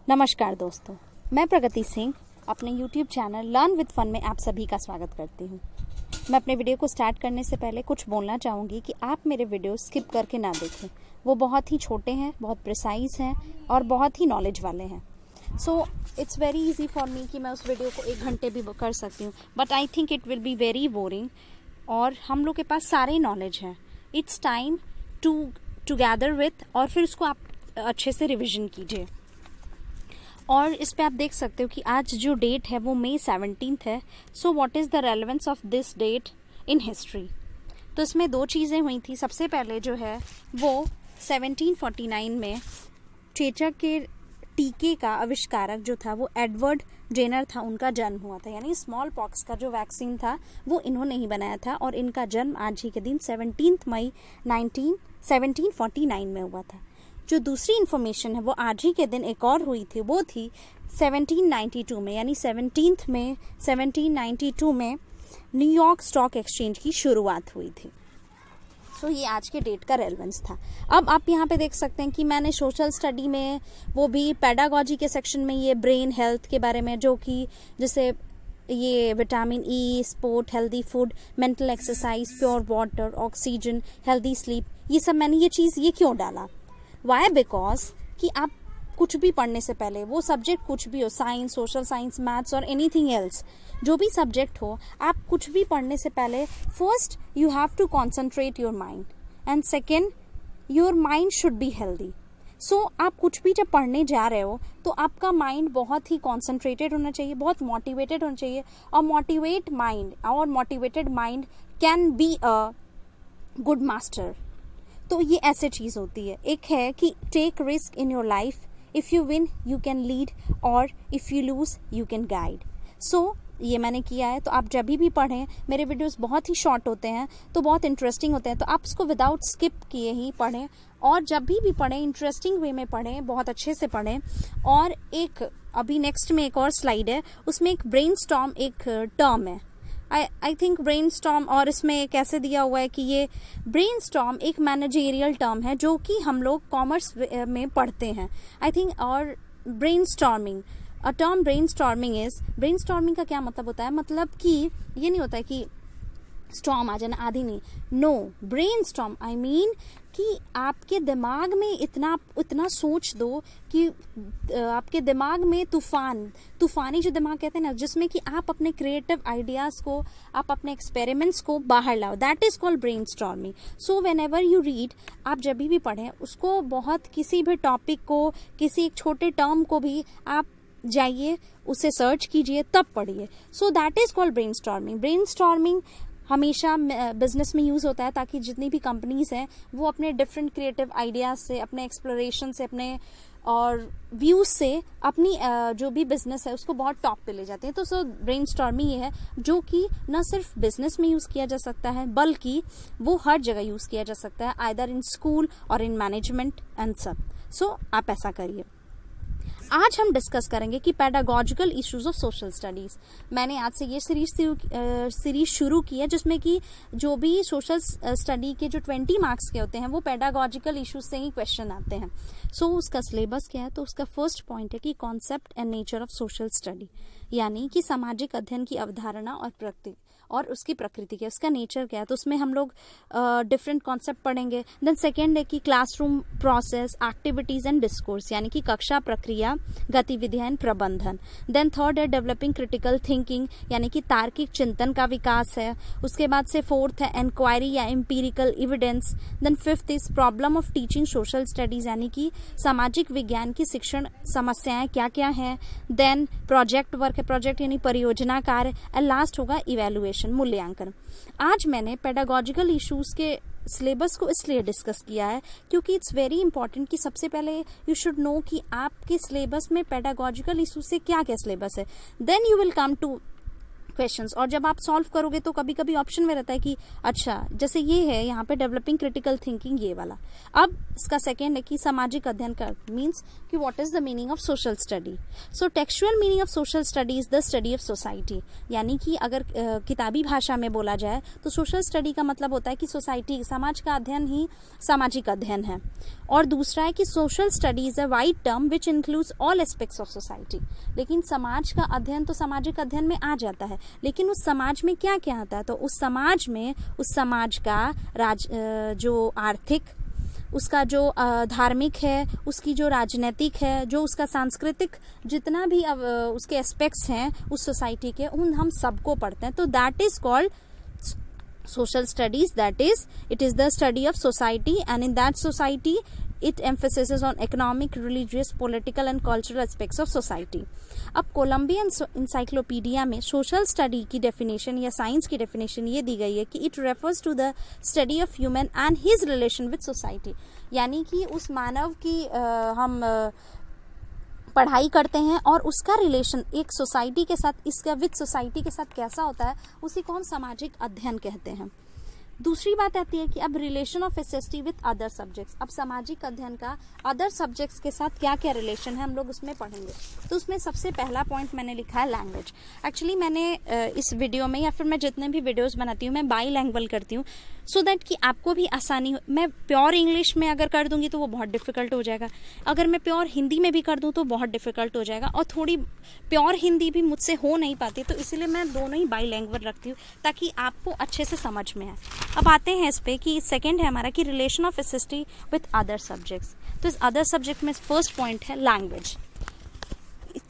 नमस्कार दोस्तों, मैं प्रगति सिंह अपने YouTube channel learn with fun में आप सभी का स्वागत करती हूँ। मैं अपने वीडियो को स्टार्ट करने से पहले कुछ बोलना चाहूँगी कि आप मेरे वीडियो स्किप करके ना देखें। वो बहुत ही छोटे हैं, बहुत प्रिसाइज हैं और बहुत ही नॉलेज वाले हैं। So it's very easy for me कि मैं उस वीडियो को 1 घंटे भी कर सकती हूँ, but I think it will be very boring. और हम लोग के पास सारे नॉलेज है। It's time to gather with और फिर उसको आप अच्छे से रिविजन कीजिए। और इस पे आप देख सकते हो कि आज जो डेट है वो मई 17 है। So what is the relevance of this date in history. तो इसमें 2 चीज़ें हुई थी। सबसे पहले जो है वो 1749 में चेचक के टीके का आविष्कारक जो था वो एडवर्ड जेनर था, उनका जन्म हुआ था। यानी स्मॉल पॉक्स का जो वैक्सीन था वो इन्होंने ही बनाया था और इनका जन्म आज ही के दिन 17 मई 1749 में हुआ था। जो दूसरी इन्फॉर्मेशन है वो आज ही के दिन एक और हुई थी, वो थी 1792 में, यानी 17 में 1792 में न्यूयॉर्क स्टॉक एक्सचेंज की शुरुआत हुई थी। सो ये आज के डेट का रेलेवेंस था। अब आप यहाँ पे देख सकते हैं कि मैंने सोशल स्टडी में, वो भी पेडागॉजी के सेक्शन में, ये ब्रेन हेल्थ के बारे में, जो कि जैसे ये vitamin E, sport, healthy food, mental exercise, pure water, oxygen, healthy sleep, ये सब मैंने ये क्यों डाला? वाई? बिकॉज कि आप कुछ भी पढ़ने से पहले, वो सब्जेक्ट कुछ भी हो, साइंस, सोशल साइंस, मैथ्स और एनीथिंग एल्स, जो भी सब्जेक्ट हो, आप कुछ भी पढ़ने से पहले first you have to concentrate your mind and second your mind should be healthy. So आप कुछ भी जब पढ़ने जा रहे हो तो आपका माइंड बहुत ही कॉन्सेंट्रेटेड होना चाहिए, बहुत मोटिवेटेड होना चाहिए। और motivated mind can be a good master. तो ये ऐसे चीज होती है। एक है कि take risk in your life, if you win you can lead और if you lose you can guide. So ये मैंने किया है। तो आप जब भी पढ़ें, मेरे वीडियोस बहुत ही शॉर्ट होते हैं तो बहुत इंटरेस्टिंग होते हैं, तो आप उसको विदाउट स्किप किए ही पढ़ें। और जब भी पढ़ें इंटरेस्टिंग वे में पढ़ें, बहुत अच्छे से पढ़ें। और एक अभी नेक्स्ट में एक और स्लाइड है, उसमें एक ब्रेनस्टॉर्म एक टर्म है, आई थिंक ब्रेनस्टॉर्म, और इसमें कैसे दिया हुआ है कि ये ब्रेनस्टॉर्म एक मैनेजरियल टर्म है जो कि हम लोग कॉमर्स में पढ़ते हैं, आई थिंक। और ब्रेनस्टॉर्मिंग, अ टर्म ब्रेनस्टॉर्मिंग का क्या मतलब होता है? मतलब कि ये नहीं होता है कि स्टॉर्म आ जाना, आधी नहीं, नो, ब्रेनस्टॉर्म आई मीन कि आपके दिमाग में इतना सोच दो कि आपके दिमाग में तूफानी जो दिमाग कहते हैं ना, जिसमें कि आप अपने क्रिएटिव आइडियाज को, आप अपने एक्सपेरिमेंट्स को बाहर लाओ, that is called brainstorming. So when ever you read, आप जब भी पढ़ें उसको, बहुत किसी भी टॉपिक को, किसी एक छोटे टर्म को भी आप जाइए, उसे सर्च कीजिए, तब पढ़िए। So that is called brainstorming हमेशा बिजनेस में यूज होता है, ताकि जितनी भी कंपनीज हैं वो अपने डिफरेंट क्रिएटिव आइडियाज से, अपने एक्सप्लोरेशन से, अपने और व्यूज से अपनी जो भी बिजनेस है उसको बहुत टॉप पे ले जाते हैं। तो सो ब्रेनस्टॉर्मिंग ये है जो कि न सिर्फ बिजनेस में यूज किया जा सकता है, बल्कि वो हर जगह यूज किया जा सकता है, आइदर इन स्कूल और इन मैनेजमेंट एंड सब। सो आप ऐसा करिए। आज हम डिस्कस करेंगे कि pedagogical issues of social studies. मैंने आज से ये सीरीज शुरू की है, जिसमें कि जो भी सोशल स्टडी के जो 20 मार्क्स के होते हैं वो पेडागॉजिकल इश्यूज से ही क्वेश्चन आते हैं। सो उसका सिलेबस क्या है? तो उसका फर्स्ट पॉइंट है कि concept and nature of social study, यानी कि सामाजिक अध्ययन की अवधारणा और उसकी प्रकृति क्या, उसका नेचर क्या है। तो उसमें हम लोग डिफरेंट कॉन्सेप्ट पढ़ेंगे। देन सेकेंड है कि classroom process, activities and discourse, यानी कि कक्षा प्रक्रिया, गतिविधियां एंड प्रबंधन। देन थर्ड है डेवलपिंग क्रिटिकल थिंकिंग, यानी कि तार्किक चिंतन का विकास है। उसके बाद से फोर्थ है इंक्वायरी या empirical evidence. Then fifth is problem of teaching social studies, यानी कि सामाजिक विज्ञान की शिक्षण समस्याएं क्या क्या हैं। देन प्रोजेक्ट वर्क है, प्रोजेक्ट यानी परियोजना कार्य। एंड लास्ट होगा इवेल्युएशन, मूल्यांकन। आज मैंने पेडागॉजिकल इश्यूज के सिलेबस को इसलिए डिस्कस किया है क्योंकि इट्स वेरी इंपॉर्टेंट कि सबसे पहले यू शुड नो कि आपके सिलेबस में पेडागॉजिकल इश्यूज से क्या क्या सिलेबस है। Then you will come to questions, और जब आप सॉल्व करोगे तो कभी कभी ऑप्शन में रहता है कि अच्छा जैसे ये है यहाँ पे डेवलपिंग क्रिटिकल थिंकिंग ये वाला। अब इसका सेकेंड है कि सामाजिक अध्ययन का मीन्स कि what is the meaning of social study. So textual meaning of social study is the study of society, यानी कि अगर किताबी भाषा में बोला जाए तो सोशल स्टडी का मतलब होता है कि सोसाइटी, समाज का अध्ययन ही सामाजिक अध्ययन है। और दूसरा है कि social study is a wide term which includes all aspects of society. लेकिन समाज का अध्ययन तो सामाजिक अध्ययन में आ जाता है, लेकिन उस समाज में क्या क्या आता है, तो उस समाज में उस समाज का जो आर्थिक, उसका जो धार्मिक है, उसकी जो राजनीतिक है, जो उसका सांस्कृतिक, जितना भी उसके एस्पेक्ट्स हैं उस सोसाइटी के, उन हम सबको पढ़ते हैं। तो that is called social studies, that is it is the study of society, and in that society it emphasizes on economic, religious, political and cultural aspects of society. अब कोलंबिया इंसाइक्लोपीडिया में social study की definition या science की definition ये दी गई है कि it refers to the study of human and his relation with society, यानी कि उस मानव की हम पढ़ाई करते हैं और उसका रिलेशन एक सोसाइटी के साथ, इसका विद सोसाइटी के साथ कैसा होता है, उसी को हम सामाजिक अध्ययन कहते हैं। दूसरी बात आती है कि अब relation of SST with other subjects. अब सामाजिक अध्ययन का अदर सब्जेक्ट्स के साथ क्या क्या रिलेशन है हम लोग उसमें पढ़ेंगे। तो उसमें सबसे पहला पॉइंट मैंने लिखा है लैंग्वेज। एक्चुअली मैंने इस वीडियो में या फिर मैं जितने भी वीडियोस बनाती हूँ मैं बाईलैंग्वेज करती हूँ, सो दैट कि आपको भी आसानी हो। मैं प्योर इंग्लिश में अगर कर दूंगी तो वो बहुत डिफिकल्ट हो जाएगा, अगर मैं प्योर हिंदी में भी कर दूं तो बहुत डिफिकल्ट हो जाएगा, और थोड़ी प्योर हिंदी भी मुझसे हो नहीं पाती, तो इसीलिए मैं दोनों ही बाईलैंग्वेज रखती हूँ ताकि आपको अच्छे से समझ में आए। अब आते हैं इस पे कि सेकेंड है हमारा कि relation of SST with other subjects. तो इस अदर सब्जेक्ट में फर्स्ट पॉइंट है लैंग्वेज।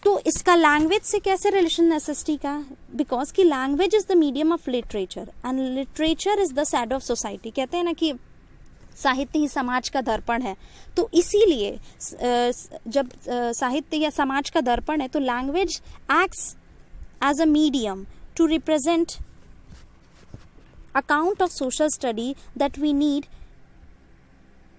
तो इसका लैंग्वेज से कैसे रिलेशन एसएसटी का, बिकॉज कि language is the medium of literature and literature is the shadow of society. कहते हैं ना कि साहित्य ही समाज का दर्पण है, तो इसीलिए जब साहित्य या समाज का दर्पण है तो language acts as a medium to represent account of social study that we need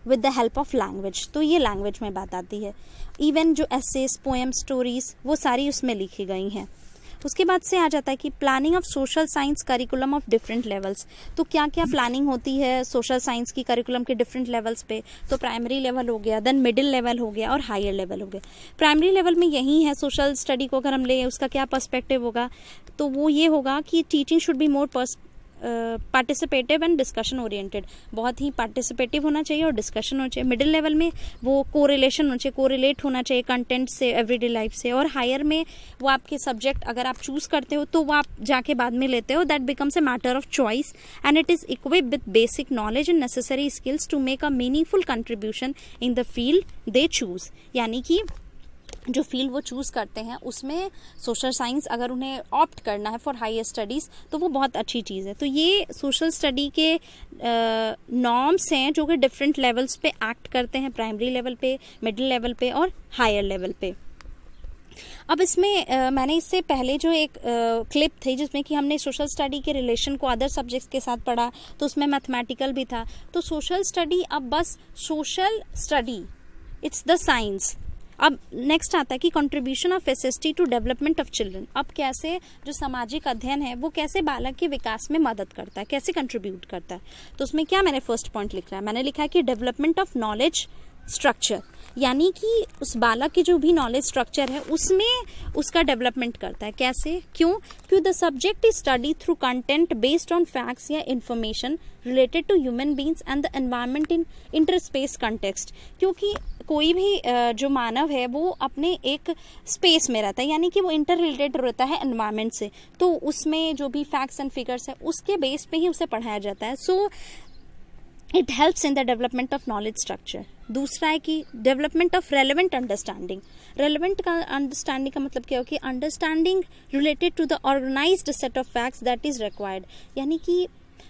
with the help of language. तो ये लैंग्वेज में बात आती है। इवन जो एसेस, पोएम, स्टोरीज वो सारी उसमें लिखी गई हैं। उसके बाद से आ जाता है कि planning of social science curriculum of different levels. तो क्या क्या प्लानिंग होती है सोशल साइंस की करिकुलम के डिफरेंट लेवल्स पे। तो प्राइमरी लेवल हो गया, देन मिडिल लेवल हो गया और हायर लेवल हो गया। प्राइमरी लेवल में यही है, सोशल स्टडी को अगर हम ले उसका क्या पर्सपेक्टिव होगा, तो वो ये होगा कि teaching should be more participative and discussion oriented. बहुत ही पार्टिसिपेटिव होना चाहिए और डिस्कशन होना चाहिए। मिडिल लेवल में वो कोरिलेशन होना चाहिए, कोरिलेट होना चाहिए कंटेंट से, एवरीडे लाइफ से। और हायर में वो आपके सब्जेक्ट अगर आप चूज करते हो तो वो आप जाके बाद में लेते हो, that becomes a matter of choice and it is equipped with basic knowledge and necessary skills to make a meaningful contribution in the field they choose. यानी कि जो फील्ड वो चूज करते हैं उसमें सोशल साइंस अगर उन्हें ऑप्ट करना है फॉर हायर स्टडीज तो वो बहुत अच्छी चीज़ है। तो ये सोशल स्टडी के नॉर्म्स हैं जो कि डिफरेंट लेवल्स पे एक्ट करते हैं, प्राइमरी लेवल पे, मिडिल लेवल पे और हायर लेवल पे। अब इसमें मैंने इससे पहले जो एक क्लिप थी जिसमें कि हमने सोशल स्टडी के रिलेशन को अदर सब्जेक्ट्स के साथ पढ़ा, तो उसमें मैथमेटिकल भी था। तो सोशल स्टडी अब बस social study, it's the science. अब नेक्स्ट आता है कि contribution of SST to development of children. अब कैसे जो सामाजिक अध्ययन है वो कैसे बालक के विकास में मदद करता है, कैसे कंट्रीब्यूट करता है। तो उसमें क्या मैंने फर्स्ट पॉइंट लिखा है, मैंने लिखा है कि डेवलपमेंट ऑफ नॉलेज स्ट्रक्चर, यानी कि उस बालक की जो भी नॉलेज स्ट्रक्चर है उसमें उसका डेवलपमेंट करता है। कैसे, क्यों the subject is study through content based on facts या information related to human beings and the environment in interspace context. क्योंकि कोई भी जो मानव है वो अपने एक स्पेस में रहता है, यानी कि वो इंटर रिलेटेड रहता है एनवायरमेंट से, तो उसमें जो भी फैक्ट्स एंड फिगर्स है उसके बेस पे ही उसे पढ़ाया जाता है। So it helps in the development of knowledge structure. दूसरा है कि development of relevant understanding. Relevant का अंडरस्टैंडिंग का मतलब क्या हो कि understanding related to the organised set of facts that is required. यानी कि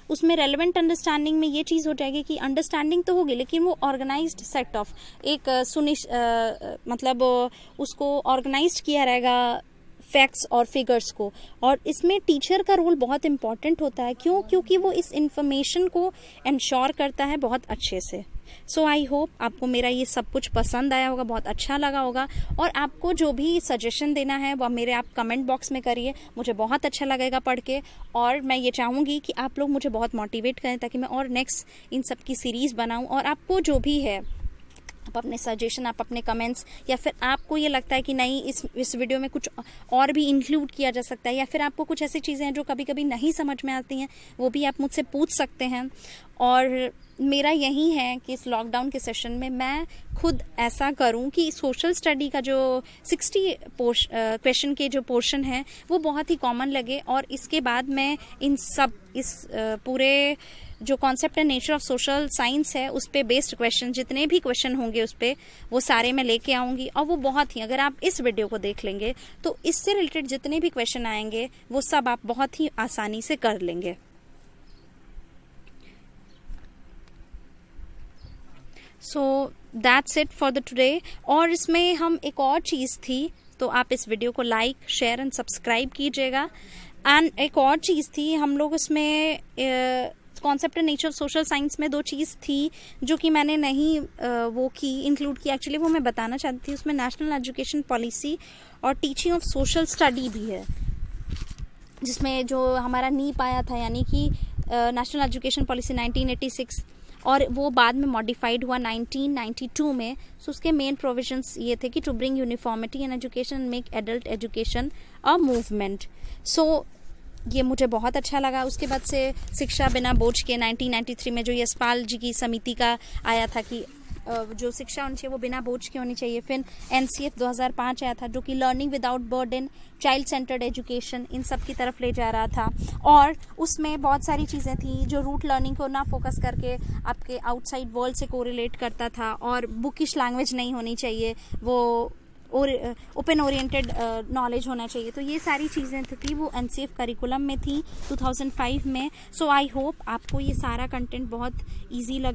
उसमें रेलेवेंट अंडरस्टैंडिंग में ये चीज़ हो जाएगी कि अंडरस्टैंडिंग तो होगी लेकिन वो ऑर्गेनाइज्ड सेट ऑफ एक मतलब उसको ऑर्गेनाइज्ड किया रहेगा फैक्ट्स और फिगर्स को। और इसमें टीचर का रोल बहुत इंपॉर्टेंट होता है। क्यों? क्योंकि वो इस इंफॉर्मेशन को इंश्योर करता है बहुत अच्छे से। सो आई होप आपको मेरा ये सब कुछ पसंद आया होगा, बहुत अच्छा लगा होगा। और आपको जो भी सजेशन देना है वो मेरे आप कमेंट बॉक्स में करिए, मुझे बहुत अच्छा लगेगा पढ़ के। और मैं ये चाहूँगी कि आप लोग मुझे बहुत मोटिवेट करें ताकि मैं और नेक्स्ट इन सब की सीरीज़ बनाऊँ। और आपको जो भी है, आप अपने सजेशन, आप अपने कमेंट्स, या फिर आपको ये लगता है कि नहीं इस वीडियो में कुछ और भी इंक्लूड किया जा सकता है, या फिर आपको कुछ ऐसी चीज़ें हैं जो कभी कभी नहीं समझ में आती हैं, वो भी आप मुझसे पूछ सकते हैं। और मेरा यही है कि इस लॉकडाउन के सेशन में मैं खुद ऐसा करूं कि सोशल स्टडी का जो 60 क्वेश्चन के जो पोर्शन है वो बहुत ही कॉमन लगे। और इसके बाद मैं इस पूरे जो कॉन्सेप्ट है नेचर ऑफ सोशल साइंस है उस पे बेस्ड क्वेश्चन, जितने भी क्वेश्चन होंगे उस पे, वो सारे मैं लेके आऊंगी। और वो बहुत ही, अगर आप इस वीडियो को देख लेंगे तो इससे रिलेटेड जितने भी क्वेश्चन आएंगे वो सब आप बहुत ही आसानी से कर लेंगे। So that's it for the today. और इसमें हम एक और चीज़ थी, तो आप इस वीडियो को लाइक, शेयर एंड सब्सक्राइब कीजिएगा। एंड एक और चीज़ थी, हम लोग इसमें concept nature of social science में 2 चीज़ थी जो कि मैंने नहीं इंक्लूड की। एक्चुअली वो मैं बताना चाहती थी, उसमें नेशनल एजुकेशन पॉलिसी और टीचिंग ऑफ सोशल स्टडी भी है, जिसमें जो हमारा नीप आया था, यानी कि नेशनल एजुकेशन पॉलिसी 1986, और वो बाद में मॉडिफाइड हुआ 1992 में। सो उसके मेन प्रोविजंस ये थे कि to bring uniformity in education and make adult education a movement. So ये मुझे बहुत अच्छा लगा। उसके बाद से शिक्षा बिना बोझ के 1993 में जो यशपाल जी की समिति का आया था कि जो शिक्षा होनी चाहिए वो बिना बोझ की होनी चाहिए। फिर NCF 2005 आया था जो कि learning without burden, child centred education, इन सब की तरफ ले जा रहा था। और उसमें बहुत सारी चीज़ें थी जो रूट लर्निंग को ना फोकस करके आपके आउटसाइड वर्ल्ड से कोरिलेट करता था, और बुकिश लैंग्वेज नहीं होनी चाहिए, वो और ओपन ओरिएंटेड नॉलेज होना चाहिए। तो ये सारी चीज़ें थी वो NCF करिकुलम में थी 2005 में। सो आई होप आपको ये सारा कंटेंट बहुत ईजी लग